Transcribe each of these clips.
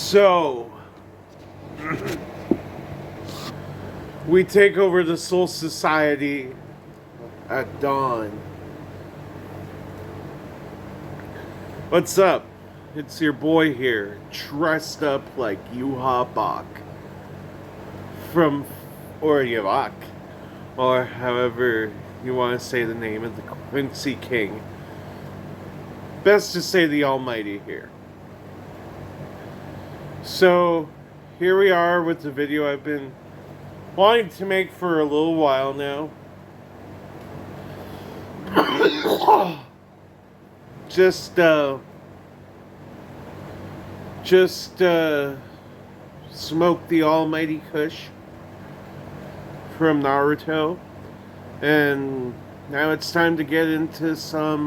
So, we take over the Soul Society at dawn. What's up? It's your boy here, dressed up like Yuha Bach from Oryavak, or however you want to say the name of the Quincy King. Best to say the Almighty here. So, here we are with the video I've been wanting to make for a little while now. Just smoke the almighty Kush from Naruto, and now it's time to get into some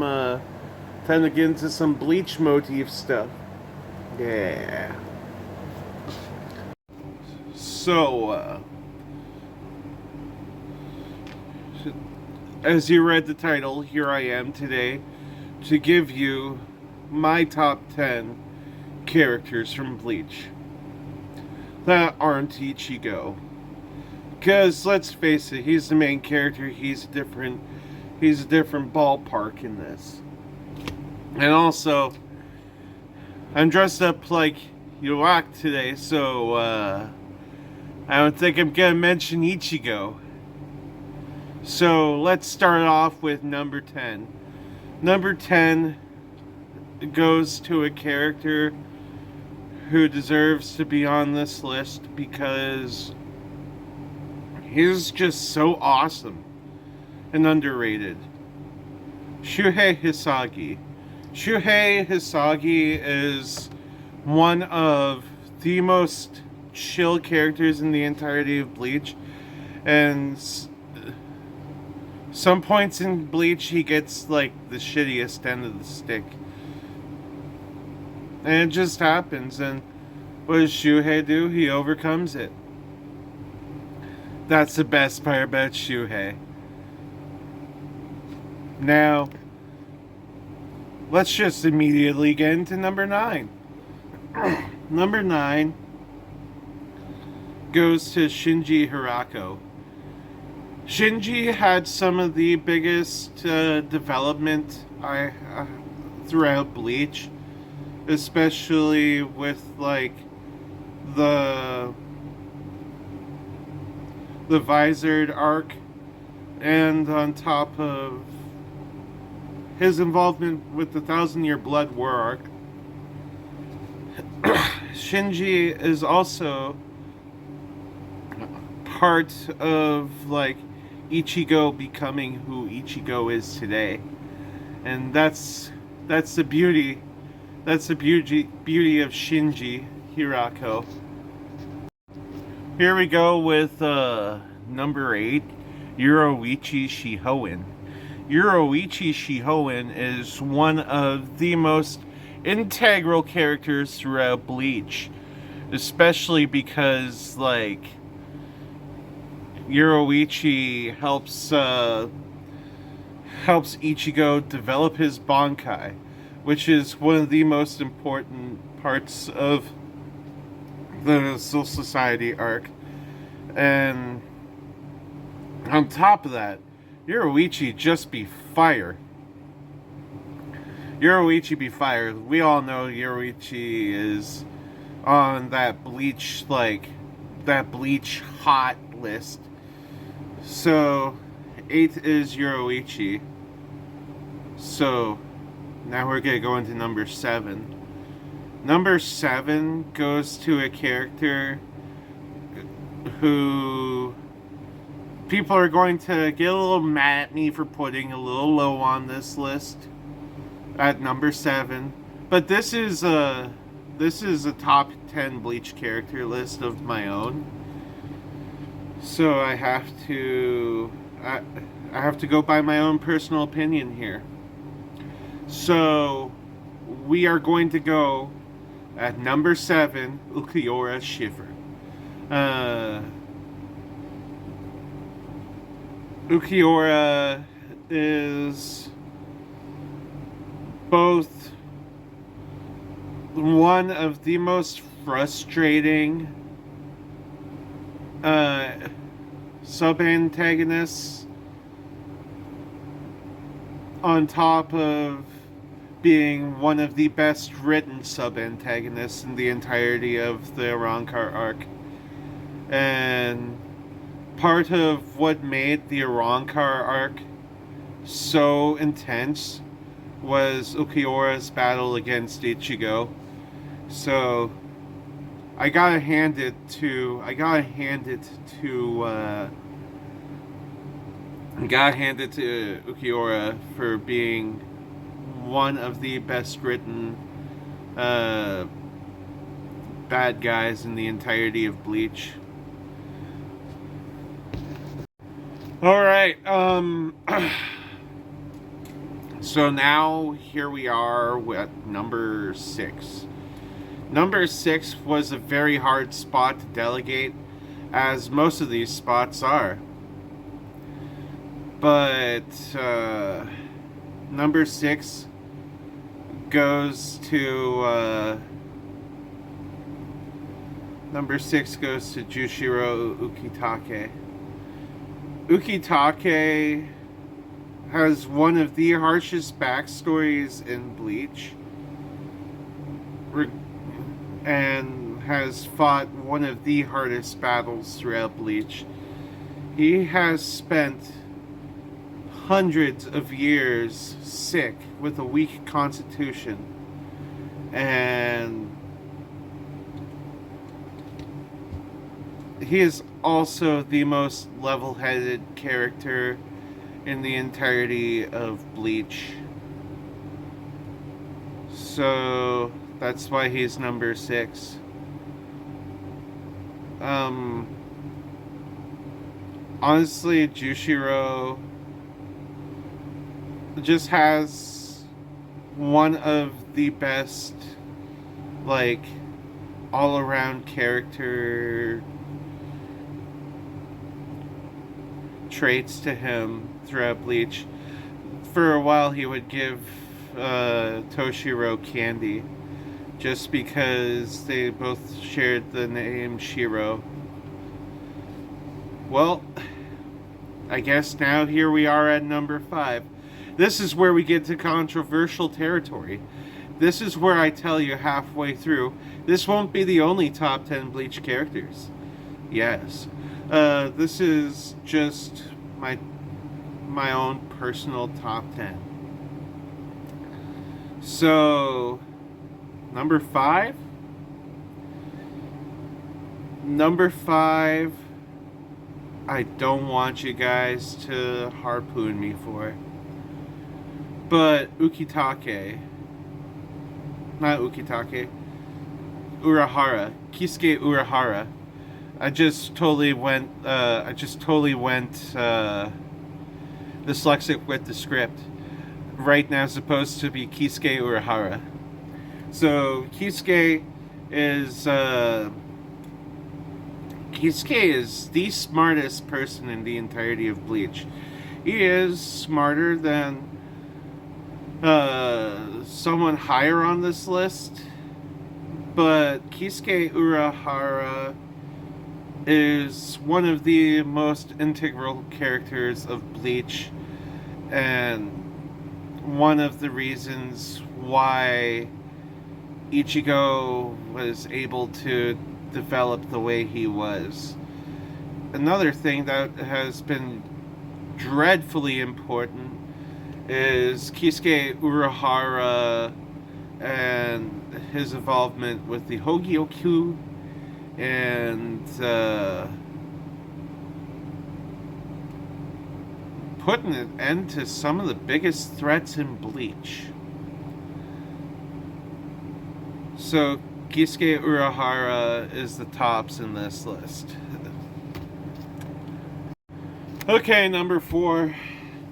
Bleach motif stuff. Yeah. So, as you read the title, here I am today to give you my top 10 characters from Bleach that aren't Ichigo. Because let's face it, he's the main character. He's a different ballpark in this. And also, I'm dressed up like Yuak today, so I don't think I'm gonna mention Ichigo. So let's start off with number 10. Number 10 goes to a character who deserves to be on this list because he's just so awesome and underrated. Shuhei Hisagi. Shuhei Hisagi is one of the most chill characters in the entirety of Bleach, and some points in Bleach he gets like the shittiest end of the stick, and it just happens. And what does Shuhei do? He overcomes it. That's the best part about Shuhei. Now, let's just immediately get into number 9. Number 9 goes to Shinji Hirako. Shinji had some of the biggest development throughout Bleach, especially with like the Visored arc, and on top of his involvement with the Thousand Year Blood War arc. Shinji is also part of like Ichigo becoming who Ichigo is today, and that's the beauty of Shinji Hirako. Here we go with number 8, Yoruichi Shihoin. Yoruichi Shihoin is one of the most integral characters throughout Bleach, especially because like Yoruichi helps Ichigo develop his Bankai, which is one of the most important parts of the Soul Society arc. And on top of that, Yoruichi just be fire. Yoruichi be fire. We all know Yoruichi is on that Bleach hot list. So 8th is Yoruichi. So now we're gonna go into number 7. Number 7 goes to a character who people are going to get a little mad at me for putting a little low on this list at number 7. But this is a top 10 Bleach character list of my own. So I have to go by my own personal opinion here. So we are going to go at number 7, Ukiura Shiver. Ukiura is both one of the most frustrating sub-antagonists, on top of being one of the best written sub-antagonists in the entirety of the Arrancar arc. And part of what made the Arrancar arc so intense was Ukiura's battle against Ichigo. So I gotta hand it to Ukiura for being one of the best written bad guys in the entirety of Bleach. Alright, so now here we are with number 6. Number 6 was a very hard spot to delegate, as most of these spots are. But number 6 goes to Jushiro Ukitake. Ukitake has one of the harshest backstories in Bleach, and has fought one of the hardest battles throughout Bleach. He has spent hundreds of years sick with a weak constitution, and he is also the most level-headed character in the entirety of Bleach. So that's why he's number 6. Honestly, Jushiro just has one of the best, like, all-around character traits to him throughout Bleach. For a while, he would give Toshiro candy, just because they both shared the name Shiro. Well, I guess now here we are at number 5. This is where we get to controversial territory. This is where I tell you halfway through, this won't be the only top 10 Bleach characters. Yes. This is just my own personal top 10. So, number 5? Number 5, I don't want you guys to harpoon me for. But Urahara. Kisuke Urahara. I just totally went dyslexic with the script. Right now it's supposed to be Kisuke Urahara. So Kisuke is the smartest person in the entirety of Bleach. He is smarter than someone higher on this list, but Kisuke Urahara is one of the most integral characters of Bleach, and one of the reasons why Ichigo was able to develop the way he was. Another thing that has been dreadfully important is Kisuke Urahara and his involvement with the Hogyoku, and putting an end to some of the biggest threats in Bleach. So Kisuke Urahara is the tops in this list. Okay, number 4.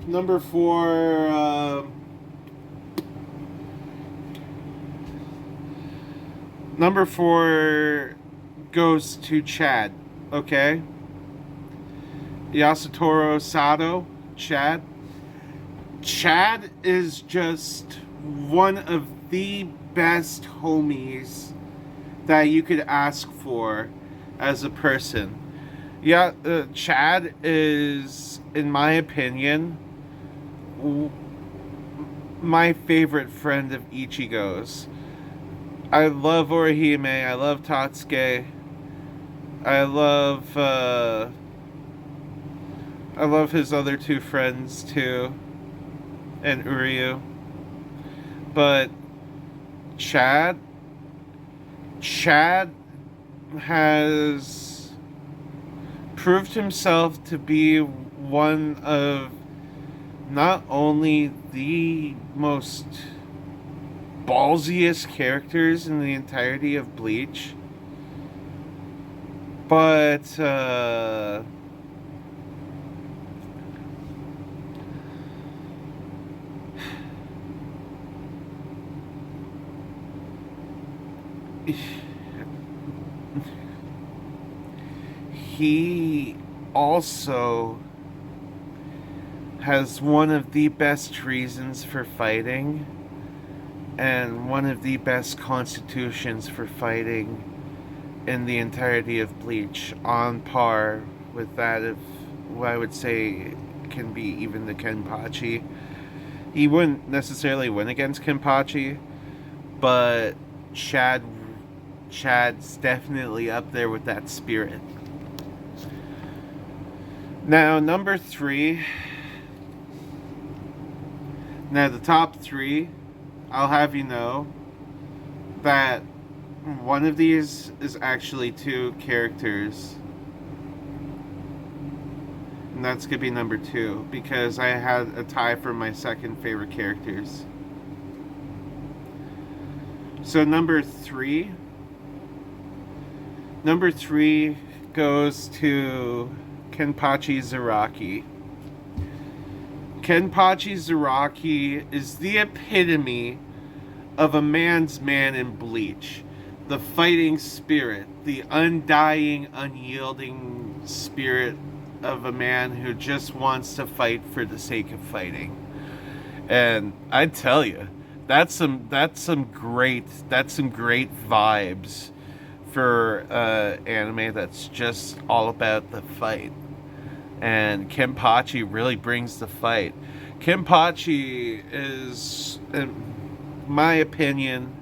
Number 4, number 4 goes to Chad, okay? Yasutaro Sato, Chad. Chad is just one of the best homies that you could ask for as a person. Yeah, Chad is, in my opinion, my favorite friend of Ichigo's. I love Orihime. I love Tatsuke. I love I love his other two friends too, and Uryu. But Chad, Chad has proved himself to be one of not only the most ballsiest characters in the entirety of Bleach, but he also has one of the best reasons for fighting and one of the best constitutions for fighting in the entirety of Bleach, on par with that of what I would say can be even the Kenpachi. He wouldn't necessarily win against Kenpachi, but Chad's definitely up there with that spirit. Now, number 3. Now, the top 3, I'll have you know that one of these is actually 2 characters. And that's going to be number 2, because I had a tie for my second favorite characters. So number 3 goes to Kenpachi Zaraki. Kenpachi Zaraki is the epitome of a man's man in Bleach. The fighting spirit, the undying, unyielding spirit of a man who just wants to fight for the sake of fighting. And I tell you, that's some great vibes for anime that's just all about the fight. And Kenpachi really brings the fight. Kenpachi is, in my opinion,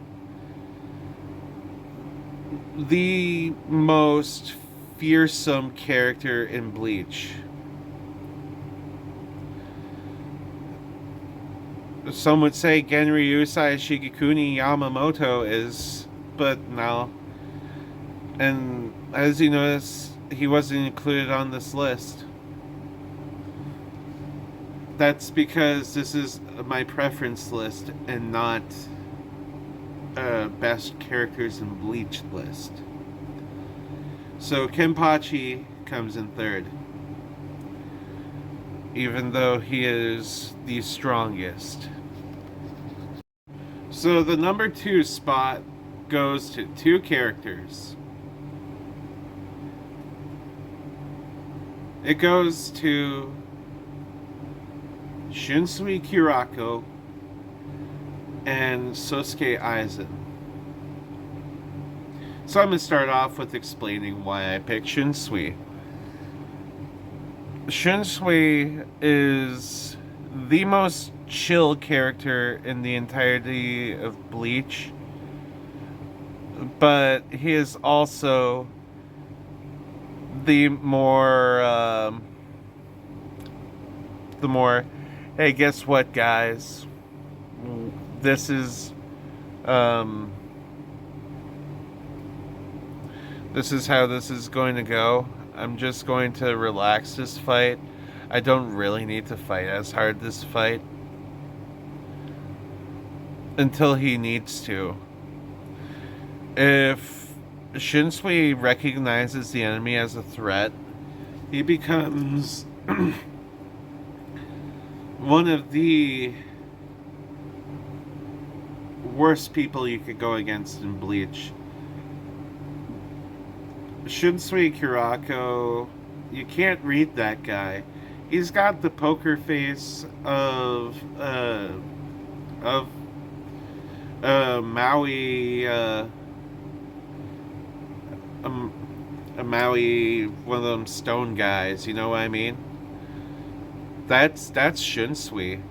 the most fearsome character in Bleach. Some would say Genryusai Shigekuni Yamamoto is, but no. And as you notice, he wasn't included on this list. That's because this is my preference list and not best characters in Bleach list. So Kenpachi comes in 3rd, even though he is the strongest. So the number 2 spot goes to 2 characters. It goes to Shunsui Kirako and Sosuke Aizen. So I'm going to start off with explaining why I picked Shunsui. Shunsui is the most chill character in the entirety of Bleach, but he is also the more, hey, guess what, guys? This is how this is going to go. I'm just going to relax this fight. I don't really need to fight as hard this fight until he needs to. If Shunsui recognizes the enemy as a threat, he becomes one of the worst people you could go against in Bleach. Shunsui Kirako, you can't read that guy. He's got the poker face of Maui Maui, one of them stone guys, you know what I mean? That's Shunsui.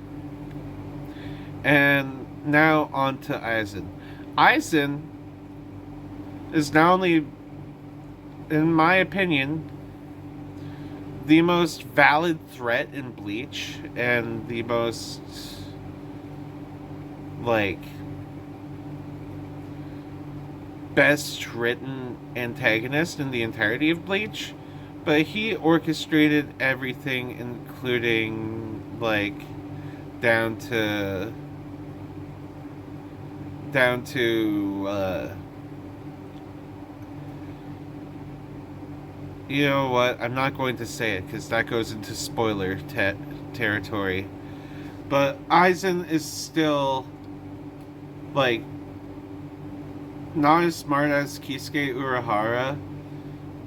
And now on to Aizen. Aizen is not only, in my opinion, the most valid threat in Bleach and the most, like, best written antagonist in the entirety of Bleach, but he orchestrated everything, including, like, down to you know what? I'm not going to say it because that goes into spoiler territory. But Aizen is still, like, not as smart as Kisuke Urahara,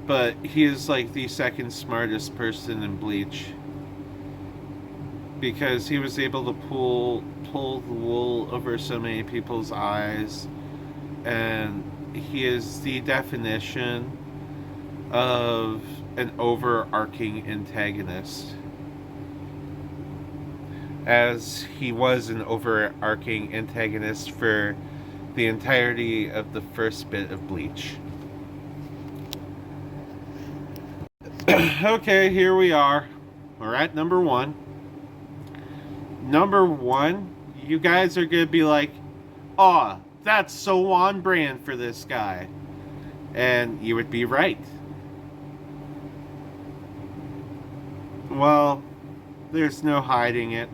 but he is, like, the second smartest person in Bleach. Because he was able to pull the wool over so many people's eyes, and he is the definition of an overarching antagonist, as he was an overarching antagonist for the entirety of the first bit of Bleach. Okay, here we are. We're at number one. Number one, you guys are gonna be like, "Aw, that's so on brand for this guy," and you would be right. Well, there's no hiding it.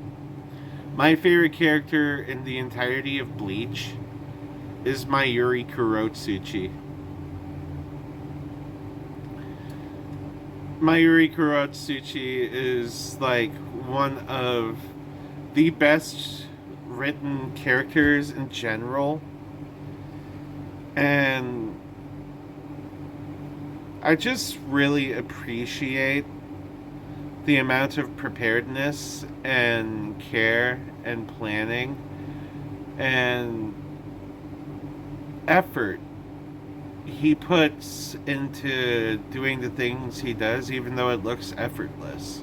My favorite character in the entirety of Bleach is Mayuri Kurotsuchi. Mayuri Kurotsuchi is, like, one of the best written characters in general, and I just really appreciate the amount of preparedness and care and planning and effort he puts into doing the things he does, even though it looks effortless.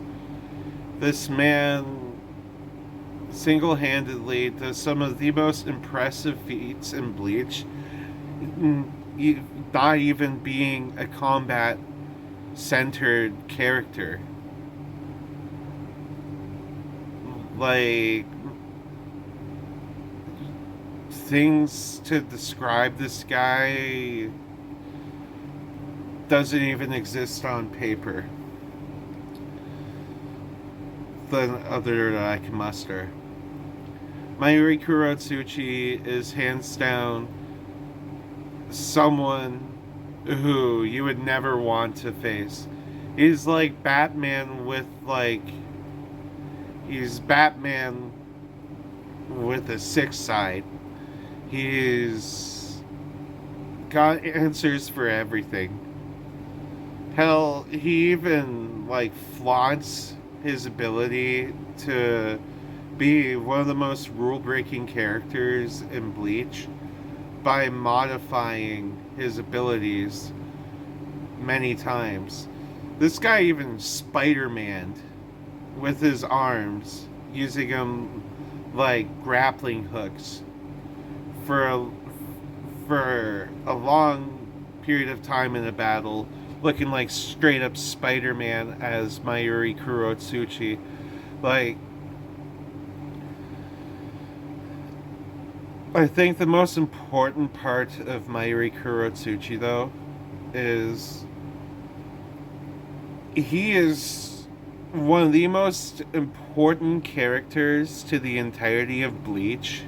This man single-handedly does some of the most impressive feats in Bleach, not even being a combat-centered character. Like, things to describe this guy doesn't even exist on paper than other that I can muster. Mayuri Kurotsuchi is hands down someone who you would never want to face. He's like Batman with, like, he's Batman with a sick side. He's got answers for everything. Hell, he even, like, flaunts his ability to be one of the most rule-breaking characters in Bleach by modifying his abilities many times. This guy even Spider-Man'd with his arms, using them like grappling hooks for a long period of time in a battle, looking like straight up Spider-Man as Mayuri Kurotsuchi. Like, I think the most important part of Mayuri Kurotsuchi, though, is he is one of the most important characters to the entirety of Bleach.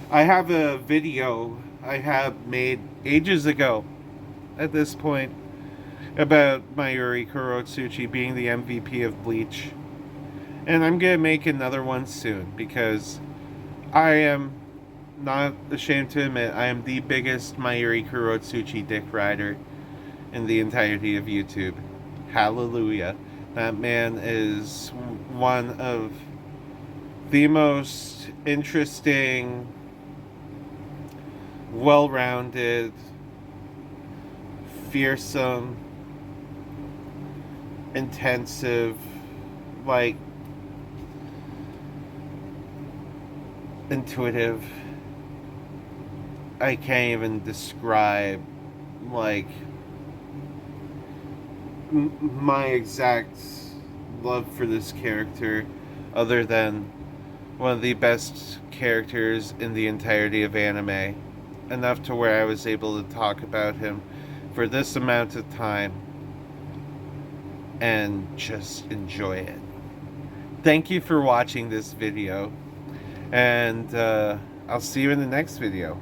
I have a video I have made ages ago at this point about Mayuri Kurotsuchi being the MVP of Bleach. And I'm going to make another one soon, because I am not ashamed to admit I am the biggest Mayuri Kurotsuchi dick rider in the entirety of YouTube. Hallelujah. That man is one of the most interesting, well-rounded, fearsome, intensive, like, intuitive. I can't even describe, like, my exact love for this character, other than one of the best characters in the entirety of anime. Enough to where I was able to talk about him for this amount of time and just enjoy it. Thank you for watching this video, and I'll see you in the next video.